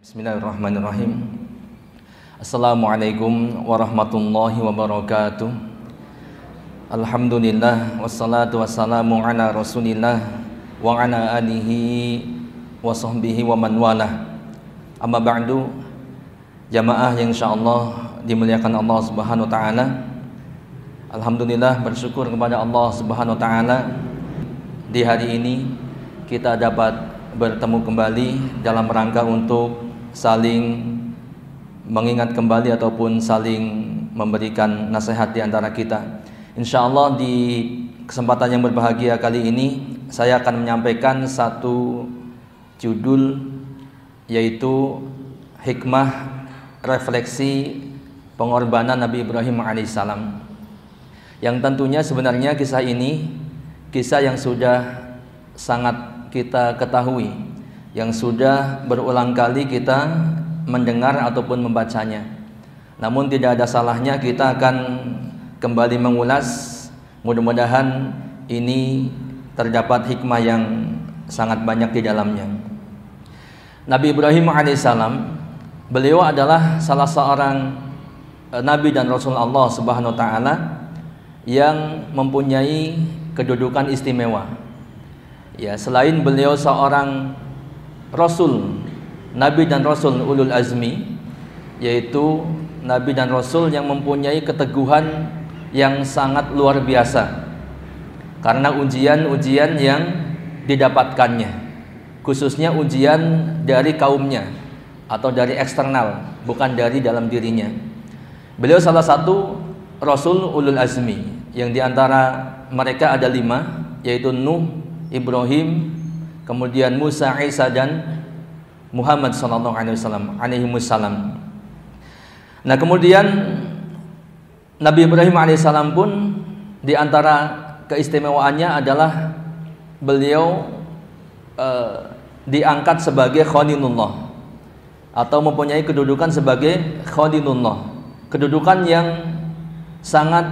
Bismillahirrahmanirrahim. Assalamualaikum warahmatullahi wabarakatuh. Alhamdulillah wassalatu wassalamu ala Rasulillah wa ala alihi wa sahbihi wa man walah. Amma ba'du. Jamaah yang insyaallah dimuliakan Allah Subhanahu wa taala. Alhamdulillah, bersyukur kepada Allah Subhanahu wa taala di hari ini kita dapat bertemu kembali dalam rangka untuk saling mengingat kembali ataupun saling memberikan nasihat di antara kita. Insyaallah di kesempatan yang berbahagia kali ini saya akan menyampaikan satu judul, yaitu hikmah refleksi pengorbanan Nabi Ibrahim alaihissalam. Yang tentunya sebenarnya kisah ini kisah yang sudah sangat kita ketahui, yang sudah berulang kali kita mendengar ataupun membacanya. Namun tidak ada salahnya kita akan kembali mengulas. Mudah-mudahan ini terdapat hikmah yang sangat banyak di dalamnya. Nabi Ibrahim alaihissalam, beliau adalah salah seorang nabi dan rasul Allah Subhanahu wa taala yang mempunyai kedudukan istimewa. Ya, selain beliau seorang Rasul, Nabi dan Rasul ulul azmi, yaitu Nabi dan Rasul yang mempunyai keteguhan yang sangat luar biasa karena ujian-ujian yang didapatkannya, khususnya ujian dari kaumnya atau dari eksternal, bukan dari dalam dirinya. Beliau salah satu Rasul ulul azmi yang diantara mereka ada 5, yaitu Nuh, Ibrahim, kemudian Musa, Isa, dan Muhammad sallallahu alaihi wasallam. Nah, kemudian Nabi Ibrahim alaihissalam pun di antara keistimewaannya adalah beliau diangkat sebagai Khalilullah atau mempunyai kedudukan sebagai Khalilullah, kedudukan yang sangat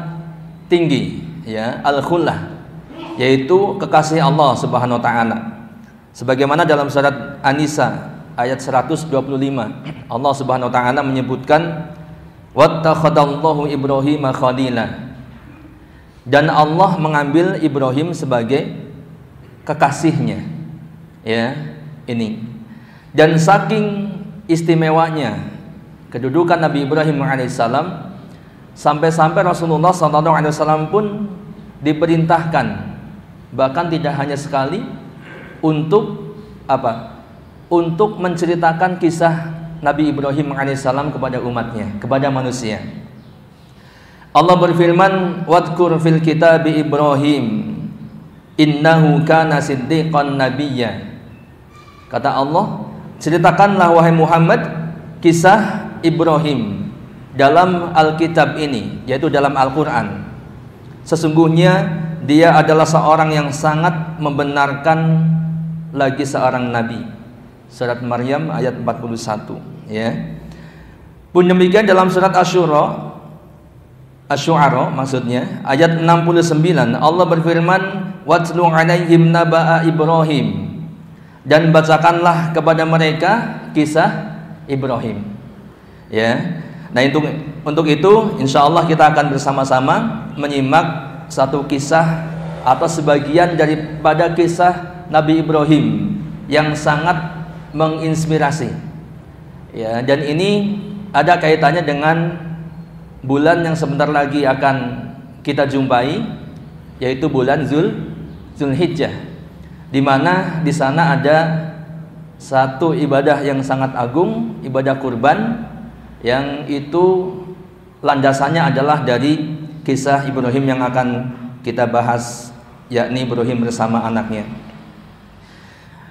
tinggi, ya, al-khullah, yaitu kekasih Allah Subhanahu wa taala. Sebagaimana dalam surat An-Nisa ayat 125, Allah Subhanahu wa taala menyebutkan wattakhadallahu Ibrahima khalila, dan Allah mengambil Ibrahim sebagai kekasihnya. Ya, ini. Dan saking istimewanya kedudukan Nabi Ibrahim alaihissalam, sampai-sampai Rasulullah SAW pun diperintahkan, bahkan tidak hanya sekali, untuk apa? Untuk menceritakan kisah Nabi Ibrahim alaihissalam kepada umatnya, kepada manusia. Allah berfirman, "Wadhkur fil kitabi Ibrahim, innahu kana siddiqan nabiyya." Kata Allah, ceritakanlah wahai Muhammad kisah Ibrahim dalam Alkitab ini, yaitu dalam Al-Quran. Sesungguhnya dia adalah seorang yang sangat membenarkan lagi seorang nabi. Surat Maryam ayat 41, ya. Pun demikian dalam surat Asy-Syu'ara maksudnya ayat 69, Allah berfirman, "Watlu 'alaihim naba'a Ibrahim." Dan bacakanlah kepada mereka kisah Ibrahim. Ya. Nah, untuk itu insyaallah kita akan bersama-sama menyimak satu kisah atau sebagian daripada kisah Nabi Ibrahim yang sangat menginspirasi. Ya, dan ini ada kaitannya dengan bulan yang sebentar lagi akan kita jumpai, yaitu bulan Zulhijjah, di mana di sana ada satu ibadah yang sangat agung, ibadah kurban, yang itu landasannya adalah dari kisah Ibrahim yang akan kita bahas, yakni Ibrahim bersama anaknya.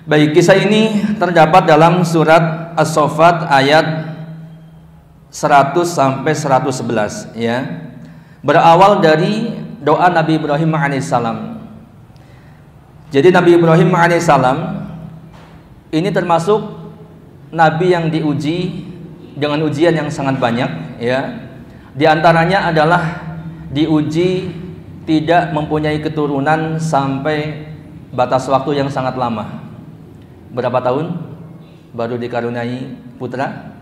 Baik, kisah ini terdapat dalam surat As-Saffat ayat 100 sampai 111, ya. Berawal dari doa Nabi Ibrahim alaihissalam. Jadi Nabi Ibrahim alaihissalam ini termasuk nabi yang diuji dengan ujian yang sangat banyak, ya. Di antaranya adalah diuji tidak mempunyai keturunan sampai batas waktu yang sangat lama. Berapa tahun? Baru dikaruniai putra?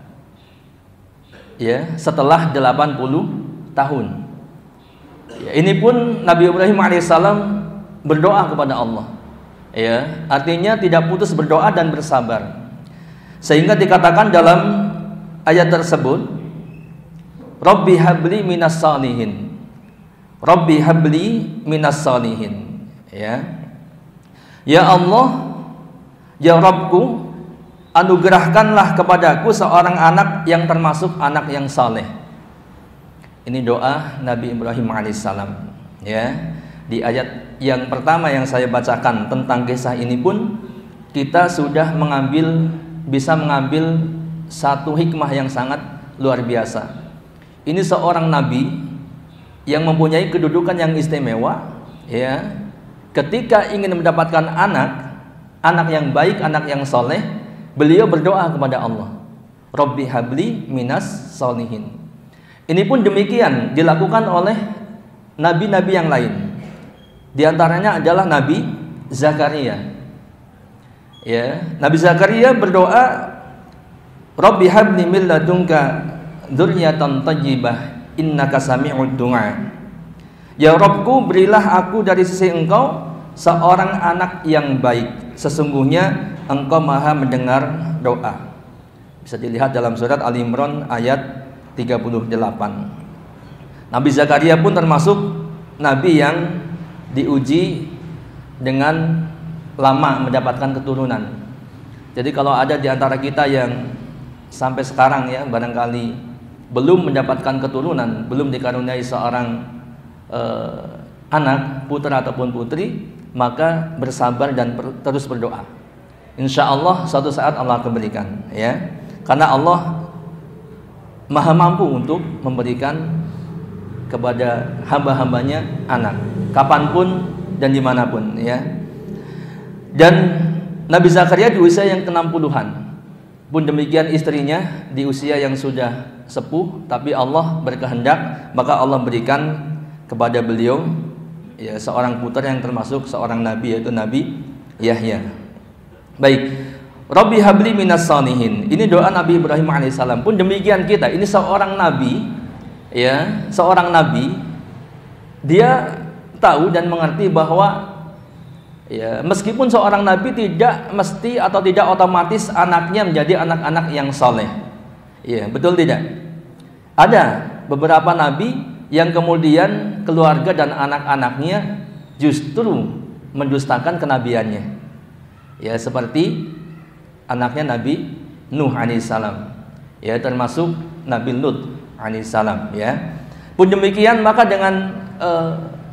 Ya, setelah 80 tahun. Ya, ini pun Nabi Ibrahim alaihissalam berdoa kepada Allah. Ya, artinya tidak putus berdoa dan bersabar. Sehingga dikatakan dalam ayat tersebut, Rabbi habli minas salihin. Rabbi habli minas salihin. Ya. Ya Allah, ya Rabbku, anugerahkanlah kepadaku seorang anak yang termasuk anak yang saleh. Ini doa Nabi Ibrahim alaihissalam. Ya, di ayat yang pertama yang saya bacakan tentang kisah ini pun kita sudah bisa mengambil satu hikmah yang sangat luar biasa. Ini seorang nabi yang mempunyai kedudukan yang istimewa. Ya, ketika ingin mendapatkan anak yang baik, anak yang soleh, beliau berdoa kepada Allah, Rabbi habli minas solihin. Ini pun demikian dilakukan oleh nabi-nabi yang lain. Di antaranya adalah Nabi Zakaria. Ya, Nabi Zakaria berdoa, Rabbi habli min ladunka dzurriyyatan thayyibah innaka sami'ud du'a. Ya Rabbku, berilah aku dari sisi Engkau seorang anak yang baik. Sesungguhnya Engkau maha mendengar doa. Bisa dilihat dalam surat Al-Imran ayat 38. Nabi Zakaria pun termasuk nabi yang diuji dengan lama mendapatkan keturunan. Jadi kalau ada di antara kita yang sampai sekarang ya barangkali belum mendapatkan keturunan, belum dikaruniai seorang anak, putra ataupun putri, maka bersabar dan terus berdoa. Insya Allah suatu saat Allah akan berikan, ya. Karena Allah maha mampu untuk memberikan kepada hamba-hambanya anak, kapanpun dan dimanapun, ya. Dan Nabi Zakaria di usia yang ke-60-an, pun demikian istrinya di usia yang sudah sepuh, tapi Allah berkehendak, maka Allah berikan kepada beliau ya seorang putra yang termasuk seorang nabi, yaitu Nabi Yahya. Baik, Rabbi habli minas salihin. Ini doa Nabi Ibrahim alaihissalam. Pun demikian kita, ini seorang nabi, ya, seorang nabi, dia tahu dan mengerti bahwa ya meskipun seorang nabi tidak mesti atau tidak otomatis anaknya menjadi anak-anak yang saleh. Ya, betul tidak? Ada beberapa nabi yang kemudian keluarga dan anak-anaknya justru mendustakan kenabiannya. Ya, seperti anaknya Nabi Nuh alaihissalam, ya, termasuk Nabi Lut alaihissalam, ya. Pun demikian, maka dengan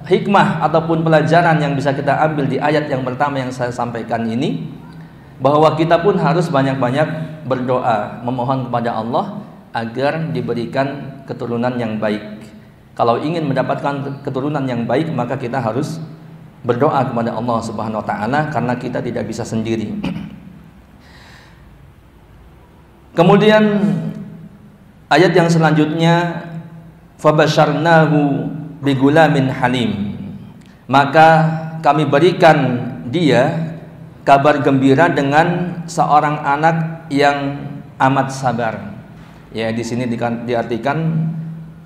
hikmah ataupun pelajaran yang bisa kita ambil di ayat yang pertama yang saya sampaikan ini, bahwa kita pun harus banyak-banyak berdoa, memohon kepada Allah agar diberikan keturunan yang baik. Kalau ingin mendapatkan keturunan yang baik, maka kita harus berdoa kepada Allah Subhanahu wa taala, karena kita tidak bisa sendiri. Kemudian ayat yang selanjutnya, fabasyarnahu bigulamin halim. Maka kami berikan dia kabar gembira dengan seorang anak yang amat sabar. Ya, di sini diartikan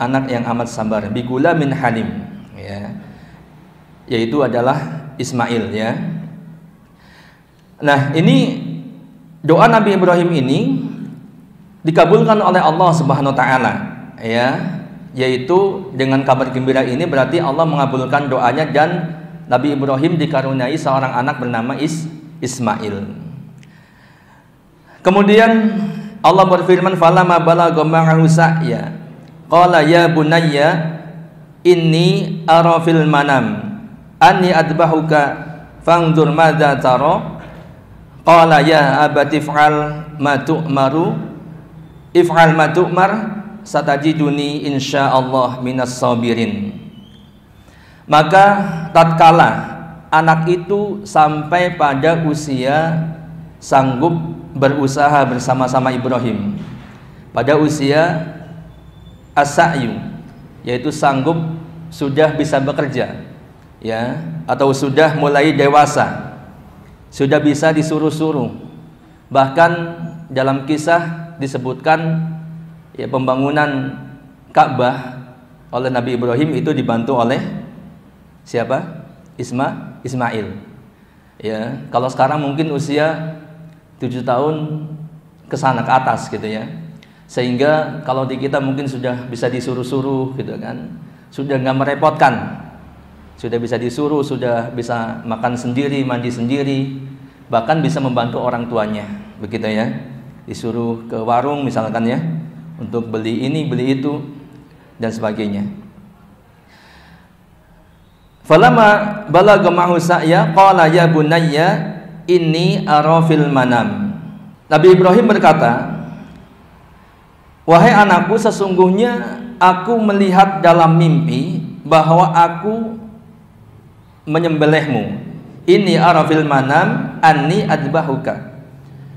anak yang amat sabar, bigulamin halim, ya, yaitu adalah Ismail, ya. Nah, ini doa Nabi Ibrahim ini dikabulkan oleh Allah Subhanahu wa taala, ya, yaitu dengan kabar gembira ini berarti Allah mengabulkan doanya dan Nabi Ibrahim dikaruniai seorang anak bernama Ismail. Kemudian Allah berfirman, falamma balagha ma'ahu sa'ya qala ya bunayya inni ara fil manam anni adbahuka fanzur madza tara qala ya abati if'al ma tu'maru if'al ma tu'mar satajiduni insyaallah minas sabirin. Maka tatkala anak itu sampai pada usia sanggup berusaha bersama-sama Ibrahim, pada usia as-sa'yu, yaitu sanggup sudah bisa bekerja, ya, atau sudah mulai dewasa, sudah bisa disuruh-suruh. Bahkan dalam kisah disebutkan ya pembangunan Ka'bah oleh Nabi Ibrahim itu dibantu oleh siapa? Ismail. Ya, kalau sekarang mungkin usia 7 tahun ke sana ke atas gitu ya. Sehingga kalau di kita mungkin sudah bisa disuruh-suruh gitu kan. Sudah nggak merepotkan. Sudah bisa disuruh, sudah bisa makan sendiri, mandi sendiri, bahkan bisa membantu orang tuanya. Begitu ya. Disuruh ke warung misalkan ya, untuk beli ini, beli itu dan sebagainya. Falamma balagha ma'hu sa'ya qala ya bunayya inni ara fil manam. Nabi Ibrahim berkata, wahai anakku, sesungguhnya aku melihat dalam mimpi bahwa aku menyembelihmu. Inni ara fil manam anni adbahuka,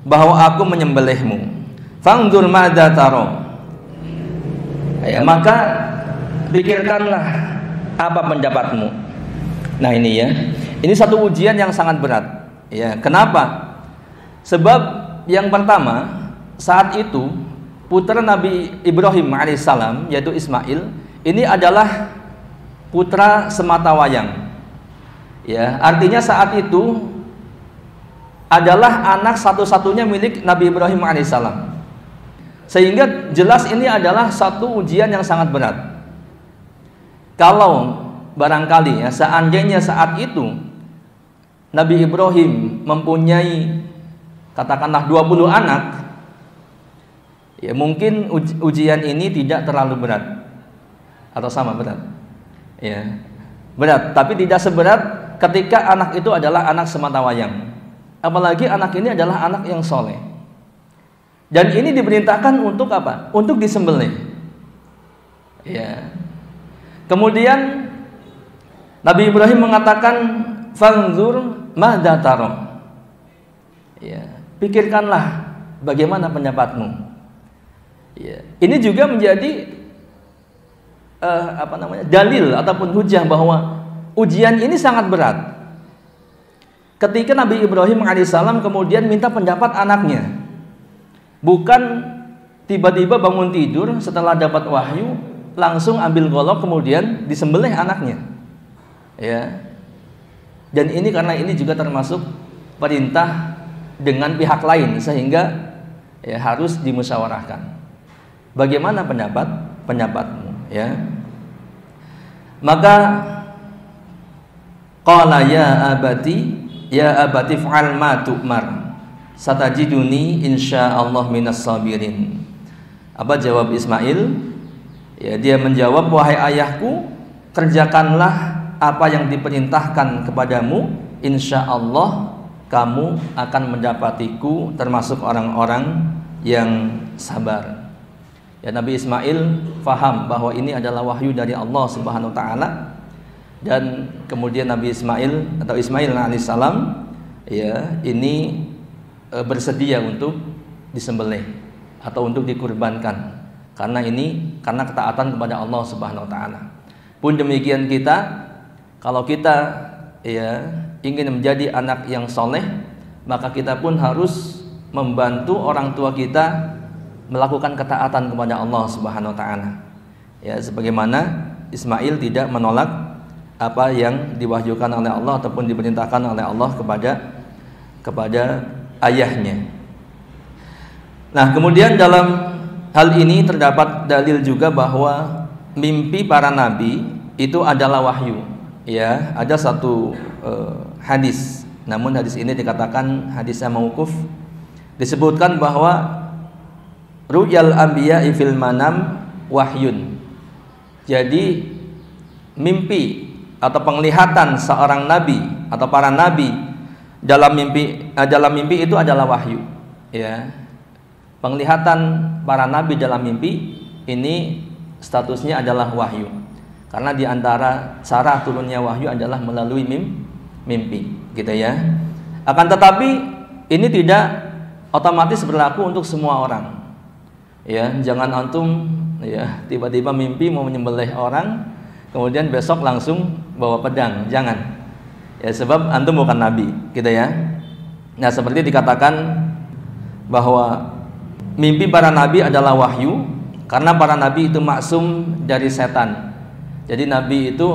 bahwa aku menyembelihmu. Fangdur madza tara. Ya, maka pikirkanlah apa pendapatmu. Nah ini ya, ini satu ujian yang sangat berat. Ya, kenapa? Sebab yang pertama, saat itu putra Nabi Ibrahim alaihissalam, yaitu Ismail, ini adalah putra sematawayang. Ya, artinya saat itu adalah anak satu-satunya milik Nabi Ibrahim alaihissalam. Sehingga jelas ini adalah satu ujian yang sangat berat. Kalau barangkali ya, seandainya saat itu Nabi Ibrahim mempunyai katakanlah 20 anak, ya mungkin ujian ini tidak terlalu berat atau sama berat. Ya, berat, tapi tidak seberat ketika anak itu adalah anak sematawayang. Apalagi anak ini adalah anak yang soleh. Dan ini diperintahkan untuk apa? Untuk disembelih. Ya. Kemudian Nabi Ibrahim mengatakan, "Fanzur madza tara." Ya, pikirkanlah bagaimana pendapatmu. Ya. Ini juga menjadi dalil ataupun hujah bahwa ujian ini sangat berat. Ketika Nabi Ibrahim alaihissalam kemudian minta pendapat anaknya, bukan tiba-tiba bangun tidur setelah dapat wahyu langsung ambil golok kemudian disembelih anaknya. Ya. Dan ini karena ini juga termasuk perintah dengan pihak lain sehingga ya harus dimusyawarahkan. Bagaimana pendapatmu, ya? Maka qala ya abati fa'al ma tu'mar satajiduni insyaallah minas sabirin. Apa jawab Ismail? Ya, dia menjawab, wahai ayahku, kerjakanlah apa yang diperintahkan kepadamu, insyaallah kamu akan mendapatiku termasuk orang-orang yang sabar. Ya, Nabi Ismail faham bahwa ini adalah wahyu dari Allah Subhanahu wa taala, dan kemudian Nabi Ismail atau Ismail alaihissalam ya ini bersedia untuk disembelih atau untuk dikurbankan karena ketaatan kepada Allah Subhanahu wa taala. Pun demikian kita, kalau kita ya ingin menjadi anak yang soleh, maka kita pun harus membantu orang tua kita melakukan ketaatan kepada Allah Subhanahu wa taala. Ya, sebagaimana Ismail tidak menolak apa yang diwahyukan oleh Allah ataupun diperintahkan oleh Allah kepada ayahnya. Nah, kemudian dalam hal ini terdapat dalil juga bahwa mimpi para nabi itu adalah wahyu. Ya, ada satu hadis, namun hadis ini dikatakan hadisnya mauquf. Disebutkan bahwa ru'yal anbiya'i fil manam wahyun. Jadi mimpi atau penglihatan seorang nabi atau para nabi dalam mimpi itu adalah wahyu. Ya. Penglihatan para nabi dalam mimpi ini statusnya adalah wahyu. Karena di antara cara turunnya wahyu adalah melalui mimpi, gitu ya. Akan tetapi ini tidak otomatis berlaku untuk semua orang. Ya, jangan antum ya tiba-tiba mimpi mau menyembelih orang, kemudian besok langsung bawa pedang, jangan. Ya, sebab antum bukan nabi, gitu ya. Nah, seperti dikatakan bahwa mimpi para nabi adalah wahyu karena para nabi itu maksum dari setan. Jadi nabi itu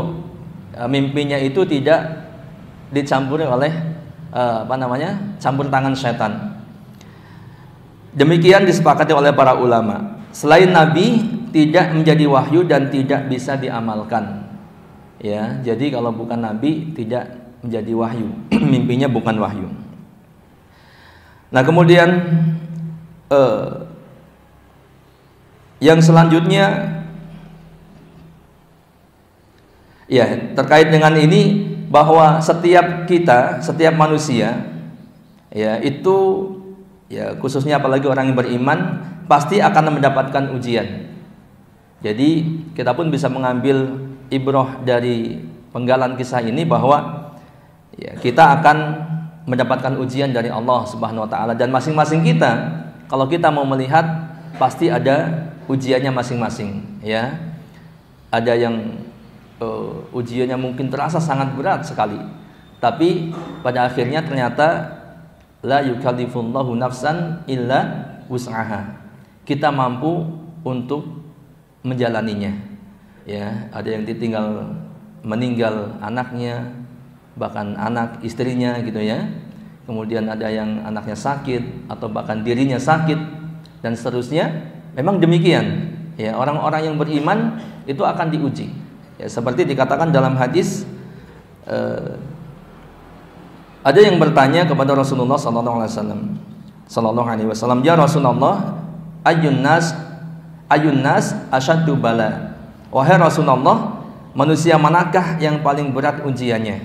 mimpinya itu tidak dicampuri oleh campur tangan setan. Demikian disepakati oleh para ulama. Selain nabi tidak menjadi wahyu dan tidak bisa diamalkan. Ya, jadi kalau bukan nabi tidak menjadi wahyu, mimpinya bukan wahyu. Nah, kemudian yang selanjutnya ya terkait dengan ini, bahwa setiap kita, setiap manusia ya itu ya khususnya apalagi orang yang beriman pasti akan mendapatkan ujian. Jadi kita pun bisa mengambil ibrah dari penggalan kisah ini bahwa ya kita akan mendapatkan ujian dari Allah Subhanahu wa taala, dan masing-masing kita kalau kita mau melihat pasti ada ujiannya masing-masing ya. Ada yang ujiannya mungkin terasa sangat berat sekali, tapi pada akhirnya ternyata la yukallifullahu nafsan illa wus'aha. Kita mampu untuk menjalaninya. Ya, ada yang ditinggal meninggal anaknya, bahkan anak istrinya gitu ya. Kemudian ada yang anaknya sakit atau bahkan dirinya sakit dan seterusnya. Memang demikian. Ya, orang-orang yang beriman itu akan diuji. Ya, seperti dikatakan dalam hadis, ada yang bertanya kepada Rasulullah sallallahu alaihi wasallam, "Ya Rasulullah, ayyun nas asyaddu bala." Wahai Rasulullah, manusia manakah yang paling berat ujiannya?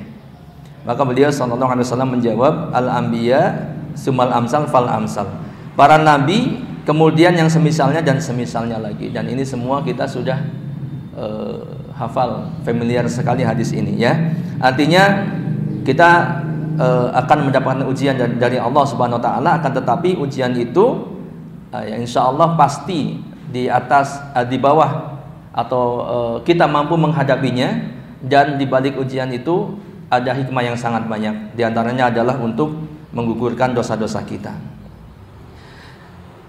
Maka beliau sallallahu alaihi wasallam menjawab, "Al-anbiya sumal amsal fal amsal." Para nabi, kemudian yang semisalnya dan semisalnya lagi. Dan ini semua kita sudah hafal, familiar sekali hadis ini ya. Artinya kita akan mendapatkan ujian dari Allah Subhanahu wa taala, akan tetapi ujian itu ya insya Allah pasti di atas di bawah atau kita mampu menghadapinya, dan di balik ujian itu ada hikmah yang sangat banyak. Di antaranya adalah untuk menggugurkan dosa-dosa kita.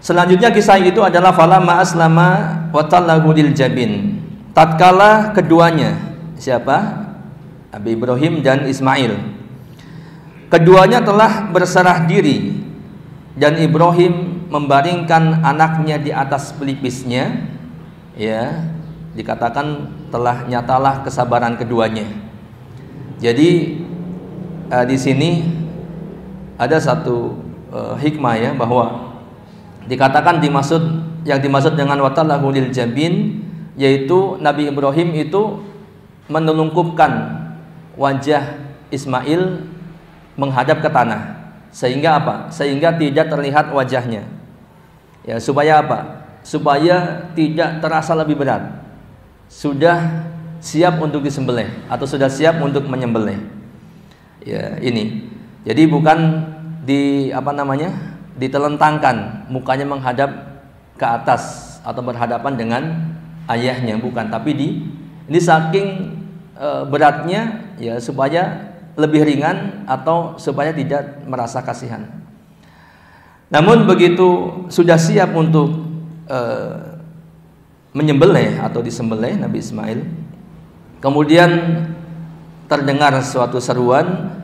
Selanjutnya kisah itu adalah falamma aslama wa tallahu lil jabin. Tatkala keduanya, siapa? Nabi Ibrahim dan Ismail, keduanya telah berserah diri dan Ibrahim membaringkan anaknya di atas pelipisnya, ya, dikatakan telah nyatalah kesabaran keduanya. Jadi di sini ada satu hikmah ya, bahwa dikatakan yang dimaksud dengan watallahu lil jabin, yaitu Nabi Ibrahim itu menelungkupkan wajah Ismail menghadap ke tanah, sehingga apa? Sehingga tidak terlihat wajahnya. Ya, supaya apa? Supaya tidak terasa lebih berat. Sudah siap untuk disembelih atau sudah siap untuk menyembelih. Ya, ini. Jadi bukan ditelentangkan mukanya menghadap ke atas atau berhadapan dengan ayahnya, bukan, tapi ini saking beratnya ya, supaya lebih ringan atau supaya tidak merasa kasihan. Namun begitu sudah siap untuk menyembelih atau disembelih Nabi Ismail, kemudian terdengar suatu seruan,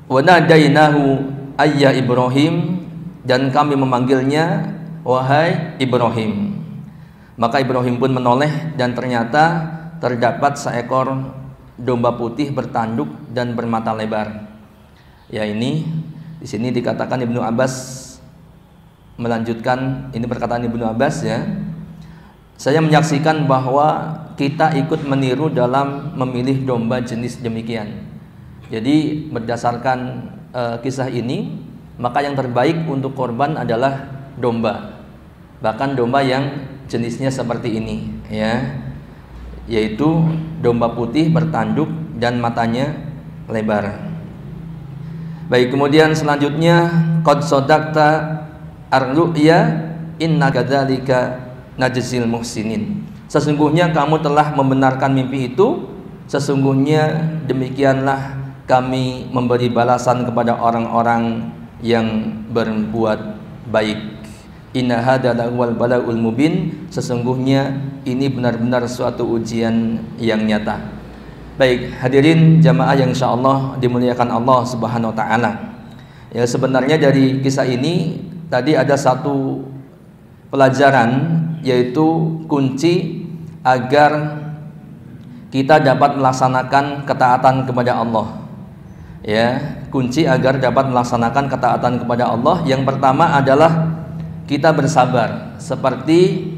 wa nadainahu ayya Ibrahim, dan kami memanggilnya wahai Ibrahim. Maka Ibrahim pun menoleh dan ternyata terdapat seekor domba putih bertanduk dan bermata lebar. Ya, ini di sini dikatakan Ibnu Abbas melanjutkan, ini perkataan Ibnu Abbas ya. Saya menyaksikan bahwa kita ikut meniru dalam memilih domba jenis demikian. Jadi berdasarkan kisah ini, maka yang terbaik untuk korban adalah domba. Bahkan domba yang jenisnya seperti ini ya, yaitu domba putih bertanduk dan matanya lebar. Baik, kemudian selanjutnya qad sadaqta ar-ru'ya inna kadzalika najzil muhsinin. Sesungguhnya kamu telah membenarkan mimpi itu, sesungguhnya demikianlah kami memberi balasan kepada orang-orang yang berbuat baik. Inna hadza lahuwal balaul mubin, sesungguhnya ini benar-benar suatu ujian yang nyata. Baik, hadirin jamaah yang insyaallah dimuliakan Allah Subhanahu wa taala. Ya, sebenarnya dari kisah ini tadi ada satu pelajaran, yaitu kunci agar kita dapat melaksanakan ketaatan kepada Allah. Ya, kunci agar dapat melaksanakan ketaatan kepada Allah yang pertama adalah kita bersabar, seperti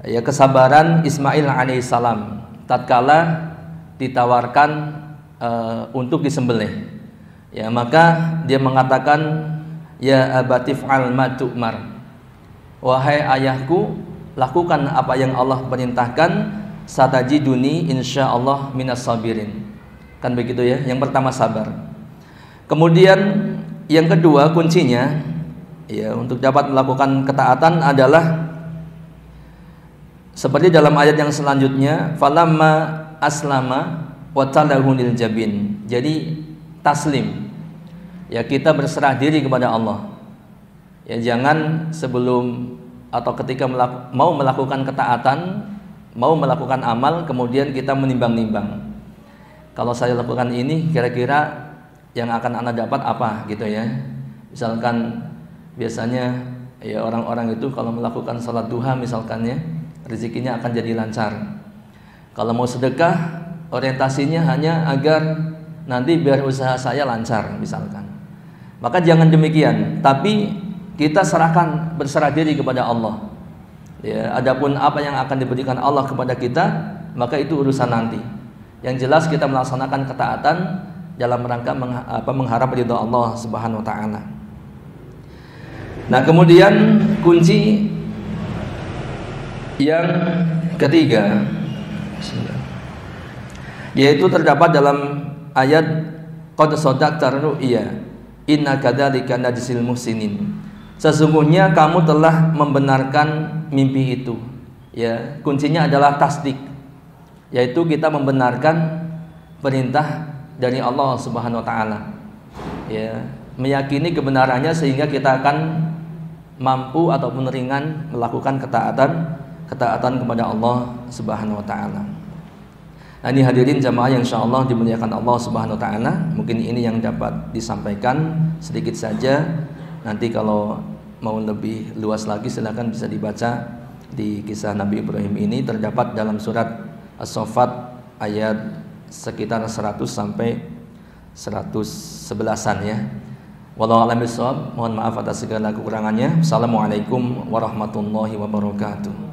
ya kesabaran Ismail alaihissalam tatkala ditawarkan untuk disembelih. Ya, maka dia mengatakan, ya abatif al ma tu'mar, wahai ayahku, lakukan apa yang Allah perintahkan, satajiduni insyaallah minas sabirin. Kan begitu ya. Yang pertama sabar. Kemudian yang kedua kuncinya ya untuk dapat melakukan ketaatan adalah seperti dalam ayat yang selanjutnya, falamma aslama wa talahu lil jabin. Jadi taslim. Ya, kita berserah diri kepada Allah. Ya, jangan sebelum atau ketika mau melakukan ketaatan, mau melakukan amal, kemudian kita menimbang-nimbang. Kalau saya lakukan ini, kira-kira yang akan Anda dapat apa gitu ya. Misalkan biasanya ya orang-orang itu kalau melakukan salat duha misalkan ya, rezekinya akan jadi lancar. Kalau mau sedekah, orientasinya hanya agar nanti biar usaha saya lancar misalkan. Maka jangan demikian, tapi kita berserah diri kepada Allah. Ya, adapun apa yang akan diberikan Allah kepada kita, maka itu urusan nanti. Yang jelas kita melaksanakan ketaatan dalam rangka mengharap ridha Allah Subhanahu wa taala. Nah, kemudian kunci yang ketiga yaitu terdapat dalam ayat qad sadaqta ru'ya inna kadzalika najzil muhsinin. Sesungguhnya kamu telah membenarkan mimpi itu. Ya, kuncinya adalah tasdik, yaitu kita membenarkan perintah dari Allah Subhanahu wa taala. Ya, meyakini kebenarannya sehingga kita akan mampu ataupun ringan melakukan ketaatan kepada Allah Subhanahu wa taala. Nah, ini hadirin jamaah yang insyaallah dimuliakan Allah Subhanahu wa taala. Mungkin ini yang dapat disampaikan sedikit saja. Nanti kalau mau lebih luas lagi silakan bisa dibaca di kisah Nabi Ibrahim ini, terdapat dalam surat As-Saffat ayat sekitar 100 sampai 111-an ya. Wallahu a'lam bishawab. Mohon maaf atas segala kekurangannya. Assalamualaikum warahmatullahi wabarakatuh.